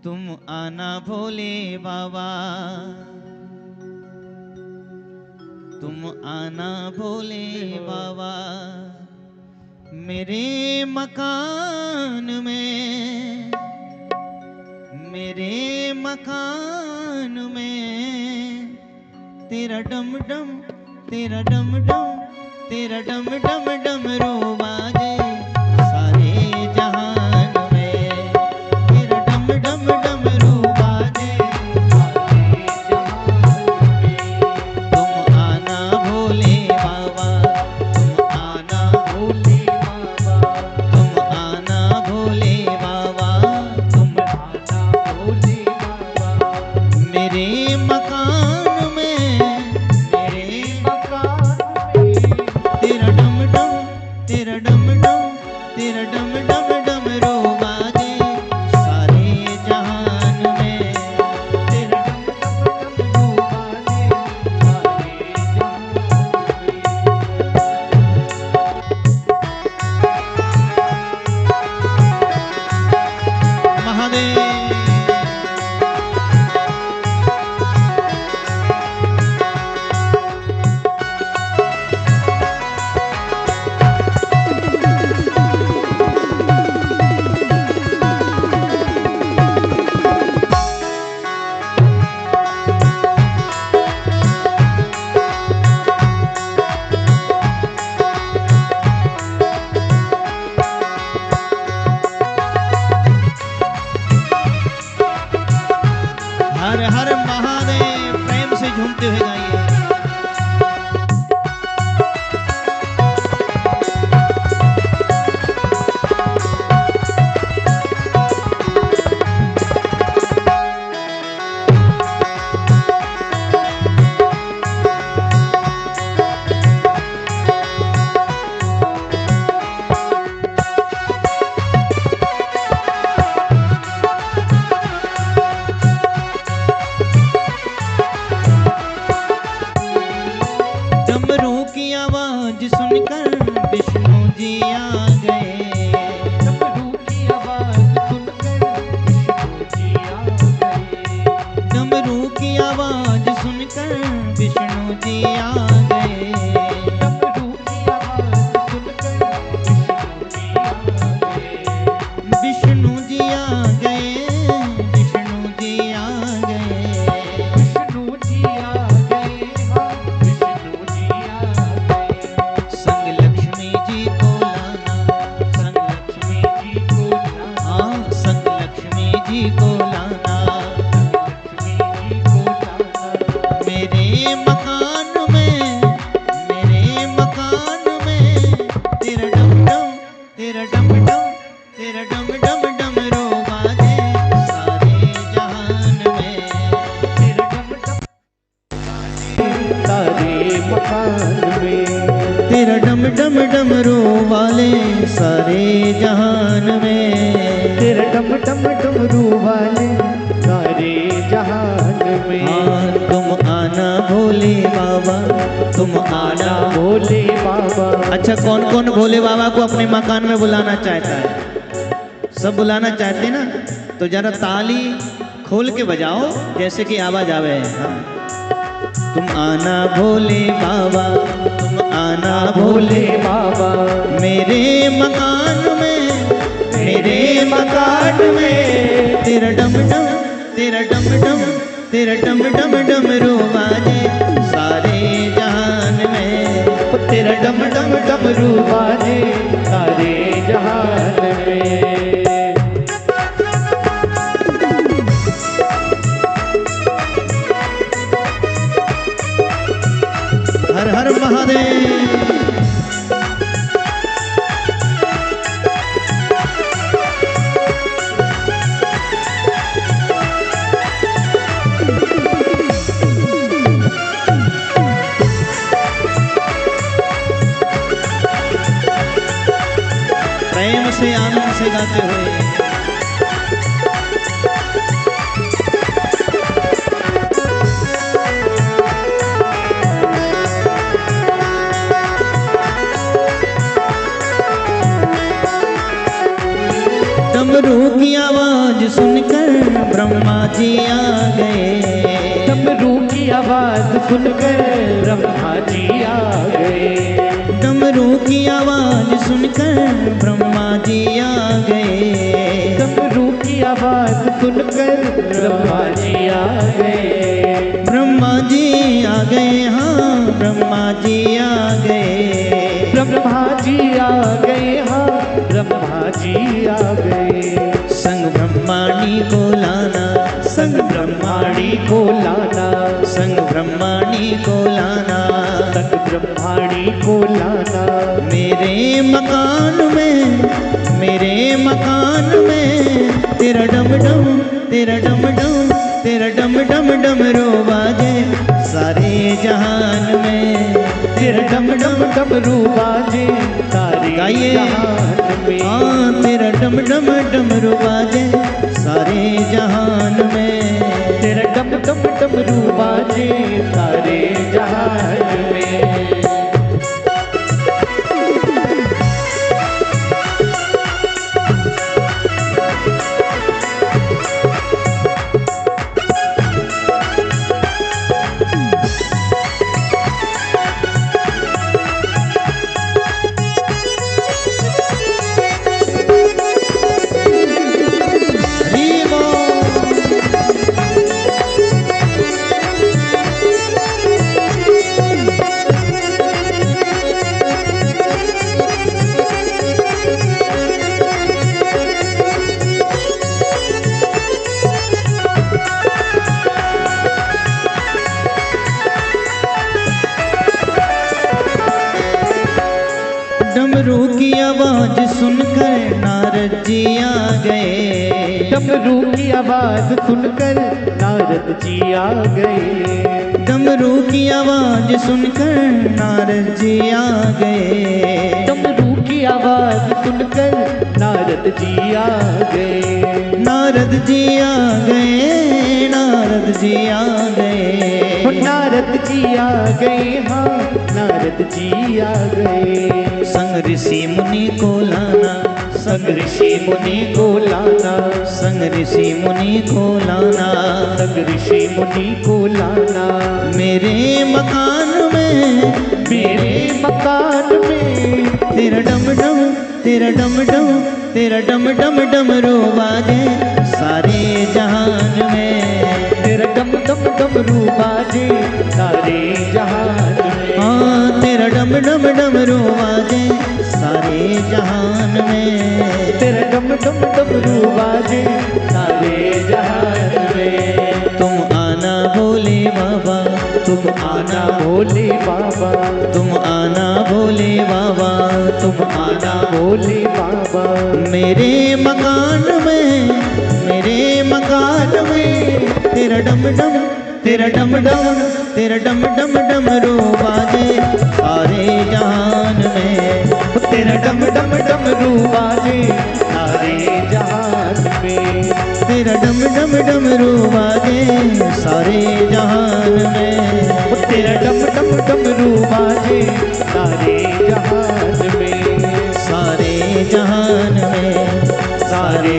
तुम आना भोले बाबा, तुम आना भोले बाबा, मेरे मकान में, मेरे मकान में तेरा डम डम, तेरा डम डम, तेरा डम डम डमरू बाजे सारे जहान में, तेरा डम डम डमरू बाजे सारे जहान में। तुम आना भोले बाबा, तुम आना भोले बाबा, तुम आना भोले बाबा, तुम आना भोले बाबा, मेरे मकान में, मेरे मकान में तेरा डम डम, तेरा डम डम, तेरा डम डम डमरू बाजे सारे जहान में, तेरा डम डम डमरू बाजे सारे जहान में। महादेव हर हर महादेव, प्रेम से झूमते हुए गाइए। डमरू की आवाज सुनकर विष्णु जी आ गए, डमरू की आवाज सुनकर विष्णु जी आ गए, डमरू की आवाज सुनकर विष्णु जी आ गए, डमरू की आवाज सुनकर विष्णु जी आ गए, विष्णु जी आ गए, विष्णु जी आ गए, विष्णु जी आ गए, संग लक्ष्मी जी को लाना, संग लक्ष्मी जी को लाना, हाँ संग लक्ष्मी जी को लाना, लक्ष्मी जी को लाना, मेरे मकान में, मेरे मकान में तेरा डम डम, तेरा डम डम, तेरा डम डम डमरू बाजे सारे जहान में, तेरा डम डम सारे मकान में, तेरा डम डम डमरू वाले सारे जहान में, तेरा डम डम डमरू वाले सारे जहान में। हाँ तुम आना भोले बाबा, तुम आना। भोले बाबा। अच्छा कौन कौन भोले बाबा को अपने मकान में बुलाना चाहता है? सब बुलाना चाहते ना, तो जरा ताली खोल के बजाओ जैसे कि आवाज आवे। हाँ। तुम आना भोले बाबा, तुम आना भोले बाबा, मेरे मकान में, मेरे मकान में तेरा डम डम, तेरा डम डम, तेरा डम डम डमरू बाजे सारे जहान में, तेरा डम डम डमरू बाजे सारे जहान में। हर हर महादेव। प्रेम से आनंद से गाते हुए डमरू की आवाज सुनकर ब्रह्मा जी आ गए। डमरू की आवाज सुनकर ब्रह्मा जी आ गए। डमरू की आवाज सुनकर ब्रह्मा जी आ गए। डमरू की आवाज सुनकर ब्रह्मा जी आ गए। ब्रह्मा जी आ गए, हाँ ब्रह्मा जी आ गए। ब्रह्मा जी आ गए, हाँ ब्रह्मा जी आ गए। संग ब्रह्माणी को लाना, संग ब्रह्माणी को लाना, संग ब्रह्माणी को लाना, संग ब्रह्माणी को लाना। मेरे मकान में, मेरे मकान में तेरा डम डम, तेरा डम डम, तेरा डम डम डमरू बाजे सारे जहान में। तेरा डम डम डमरू बाजे सारे गाइए, जहान में। हाँ तेरा डम डम डमरू बाजे सारे जहान में। तेरा डम डम डमरू बाजे सारे जहान में। डमरू की आवाज सुनकर नारद जी आ गए। डमरू की आवाज सुनकर नारद जी आ गए। डमरू की आवाज सुनकर नारद जी आ गए। डमरू की आवाज सुनकर नारद जी आ गए। नारद जी आ गए, नारद जी आ गए। नारद जी आ गए, हाँ नारद जी आ गए। संग ऋषि मुनि को लाना, संग ऋषि मुनि को लाना, संग ऋषि मुनि को लाना, संग ऋषि मुनि को लाना। मेरे मकान में, मेरे मकान में तेरा डम डम, तेरा डम डम, तेरा डम डम डमरू बाजे सारे जहान में। तेरा डम डम डमरू बाजे सारे जहान में। हाँ तेरा डम डम डमरू बाजे सारे जहान में। तेरा डम डम डमरू बाजे सारे जहान में। तुम आना भोले बाबा, तुम आना भोले बाबा, तुम आना भोले बाबा, तुम आना भोले बाबा। मेरे मकान में, मेरे मकान में तेरा डम डम, तेरा डम डम, तेरा डम डम डमरू बाजे सारे जहान में। तेरा डम डम डमरू बाजे सारे जहान में। तेरा डम डम डमरू बाजे सारे जहान में। तेरा डम डम डमरू बाजे सारे जहान में। सारे जहान में, सारे